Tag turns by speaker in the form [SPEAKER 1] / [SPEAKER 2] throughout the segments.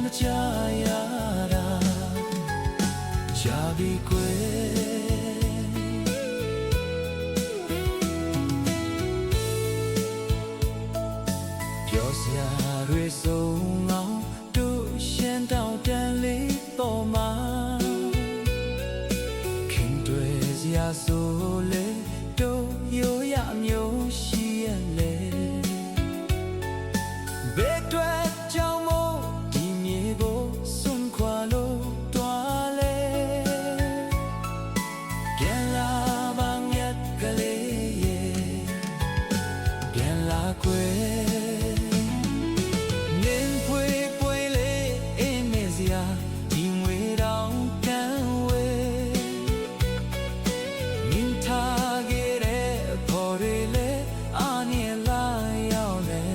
[SPEAKER 1] မချရတာကြာပြီကွယ်ပြောစရာတွေဆုံးအောင်တို့ရှင်တောင်းတန်လေးပေါ်မှာခင်တွေစရာဆိုလေတို့ရိုးရမျိုးရှိရလေဘယ်တွေ့ကြောင့်မို့ဒီမြေကိုစွန့်ခွာလို့တွားလေပြန်လာပါမြတ်ကလေးရဲ့ပြန်လာကွယ်နင်းဖွေပွေလေးအင်းနေစရာဒီငွေတောင်ကန်းဝဲမြင်ထားခဲ့တဲ့ဖော်ရလေအာနေလာရောက်လေ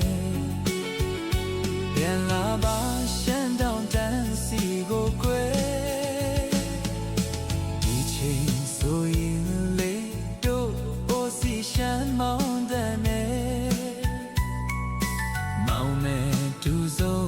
[SPEAKER 1] ပြန်လာပါရှမ်းတောင်တန်းစီကိုကွယ်ဒီချိန်ဆိုရင်လေတို့အိုစီရှမ်းမောင်းတဲ့မောင်းနဲ့တူစုံ